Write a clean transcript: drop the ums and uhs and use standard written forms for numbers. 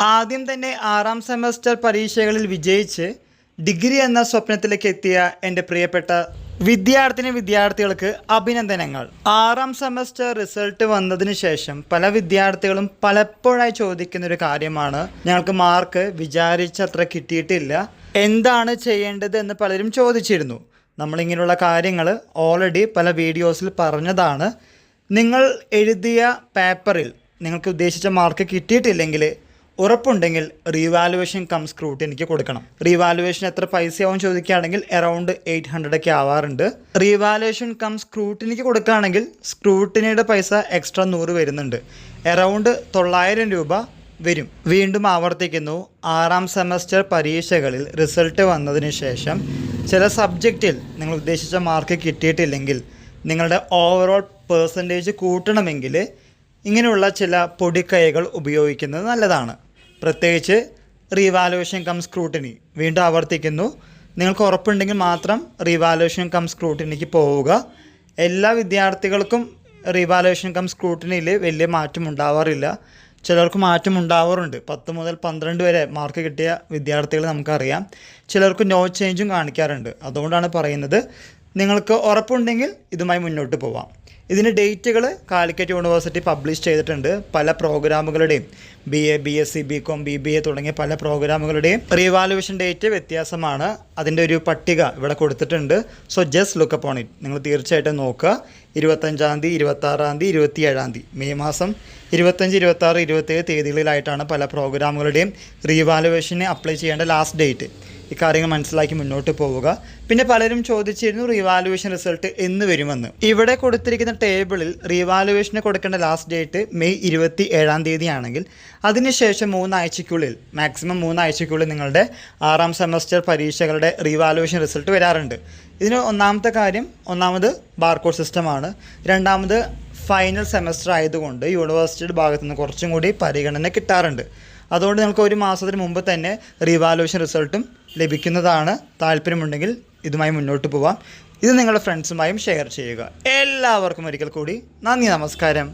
ആദ്യം തന്നെ 6ാം സെമസ്റ്റർ പരീക്ഷകളിൽ വിജയിച്ച് ഡിഗ്രി എന്ന സ്വപ്നത്തിലേക്ക് എത്തിയ എൻ്റെ പ്രിയപ്പെട്ട വിദ്യാർത്ഥികൾക്ക് അഭിനന്ദനങ്ങൾ. 6ാം സെമസ്റ്റർ റിസൾട്ട് വന്നതിന് ശേഷം പല വിദ്യാർത്ഥികളും പലപ്പോഴായി ചോദിക്കുന്നൊരു കാര്യമാണ്, ഞങ്ങൾക്ക് മാർക്ക് വിചാരിച്ചത്ര കിട്ടിയിട്ടില്ല, എന്താണ് ചെയ്യേണ്ടത് എന്ന് പലരും ചോദിച്ചിരുന്നു. നമ്മളിങ്ങനെയുള്ള കാര്യങ്ങൾ ഓൾറെഡി പല വീഡിയോസിൽ പറഞ്ഞതാണ്. നിങ്ങൾ എഴുതിയ പേപ്പറിൽ നിങ്ങൾക്ക് ഉദ്ദേശിച്ച മാർക്ക് കിട്ടിയിട്ടില്ലെങ്കിൽ ഉറപ്പുണ്ടെങ്കിൽ റീവാലുവേഷൻ കം സ്ക്രൂട്ടിനിക്ക് കൊടുക്കണം. റീവാലുവേഷൻ എത്ര പൈസയാവും ചോദിക്കുകയാണെങ്കിൽ അറൗണ്ട് 800 ഒക്കെ ആവാറുണ്ട്. റീവാലുവേഷൻ കം സ്ക്രൂട്ടിനിക്ക് കൊടുക്കുകയാണെങ്കിൽ സ്ക്രൂട്ടിനിയുടെ പൈസ എക്സ്ട്രാ 100 വരുന്നുണ്ട്, അറൗണ്ട് 900 രൂപ വരും. വീണ്ടും ആവർത്തിക്കുന്നു, 6ാം സെമസ്റ്റർ പരീക്ഷകളിൽ റിസൾട്ട് വന്നതിന് ശേഷം ചില സബ്ജക്റ്റിൽ നിങ്ങൾ ഉദ്ദേശിച്ച മാർക്ക് കിട്ടിയിട്ടില്ലെങ്കിൽ നിങ്ങളുടെ ഓവറോൾ പേഴ്സൻറ്റേജ് കൂട്ടണമെങ്കിൽ ഇങ്ങനെയുള്ള ചില പൊടിക്കൈകൾ ഉപയോഗിക്കുന്നത് നല്ലതാണ്. പ്രത്യേകിച്ച് റീവാലുവേഷൻ കം സ്ക്രൂട്ടിനി. വീണ്ടും ആവർത്തിക്കുന്നു, നിങ്ങൾക്ക് ഉറപ്പുണ്ടെങ്കിൽ മാത്രം റീവാലുവേഷൻ കം സ്ക്രൂട്ടിനിക്ക് പോവുക. എല്ലാ വിദ്യാർത്ഥികൾക്കും റീവാലുവേഷൻ കം സ്ക്രൂട്ടിനിയിൽ വലിയ മാറ്റം ഉണ്ടാവാറില്ല, ചിലർക്ക് മാറ്റം ഉണ്ടാവാറുണ്ട്. 10 മുതൽ 12 വരെ മാർക്ക് കിട്ടിയ വിദ്യാർത്ഥികൾ നമുക്കറിയാം. ചിലർക്ക് നോ ചേഞ്ചും കാണിക്കാറുണ്ട്. അതുകൊണ്ടാണ് പറയുന്നത്, നിങ്ങൾക്ക് ഉറപ്പുണ്ടെങ്കിൽ ഇതുമായി മുന്നോട്ട് പോവാം. ഇതിന് ഡേറ്റുകൾ കാലിക്കറ്റ് യൂണിവേഴ്സിറ്റി പബ്ലിഷ് ചെയ്തിട്ടുണ്ട്. പല പ്രോഗ്രാമുകളുടെയും BA, BSc, BCom, BBA തുടങ്ങിയ പല പ്രോഗ്രാമുകളുടെയും റീവാലുവേഷൻ ഡേറ്റ് വ്യത്യാസമാണ്. അതിൻ്റെ ഒരു പട്ടിക ഇവിടെ കൊടുത്തിട്ടുണ്ട്. So just look upon it. നിങ്ങൾ തീർച്ചയായിട്ടും നോക്കുക. 25-ാം തീയതി, 26-ാം തീയതി, 27-ാം തീയതി, മെയ് മാസം 25, 26, 27 തീയതികളിലായിട്ടാണ് പല പ്രോഗ്രാമുകളുടെയും റീവാലുവേഷന് അപ്ലൈ ചെയ്യേണ്ട ലാസ്റ്റ് ഡേറ്റ്. ഇക്കാര്യങ്ങൾ മനസ്സിലാക്കി മുന്നോട്ട് പോവുക. പിന്നെ പലരും ചോദിച്ചിരുന്നു റീവാലുവേഷൻ റിസൾട്ട് എന്ന് വരുമെന്ന്. ഇവിടെ കൊടുത്തിരിക്കുന്ന ടേബിളിൽ റീവാലുവേഷന് കൊടുക്കേണ്ട ലാസ്റ്റ് ഡേറ്റ് മെയ് 27-ാം തീയതി ആണെങ്കിൽ അതിനുശേഷം 3 ആഴ്ചയ്ക്കുള്ളിൽ, മാക്സിമം 3 ആഴ്ചയ്ക്കുള്ളിൽ നിങ്ങളുടെ 6ാം സെമസ്റ്റർ പരീക്ഷകളുടെ റീവാലുവേഷൻ റിസൾട്ട് വരാറുണ്ട്. ഇതിന് ഒന്നാമത് ബാർകോഡ് സിസ്റ്റമാണ്. രണ്ടാമത് ഫൈനൽ സെമസ്റ്റർ ആയതുകൊണ്ട് യൂണിവേഴ്സിറ്റിയുടെ ഭാഗത്തു നിന്ന് കുറച്ചും കൂടി പരിഗണന കിട്ടാറുണ്ട്. അതുകൊണ്ട് നിങ്ങൾക്ക് 1 മാസത്തിന് മുമ്പ് തന്നെ റീവാലുവേഷൻ റിസൾട്ടും ലഭിക്കുന്നതാണ്. താല്പര്യമുണ്ടെങ്കിൽ ഇതുമായി മുന്നോട്ട് പോവാം. ഇത് നിങ്ങളുടെ ഫ്രണ്ട്സുമായും ഷെയർ ചെയ്യുക. എല്ലാവർക്കും ഒരിക്കൽ കൂടി നന്ദി, നമസ്കാരം.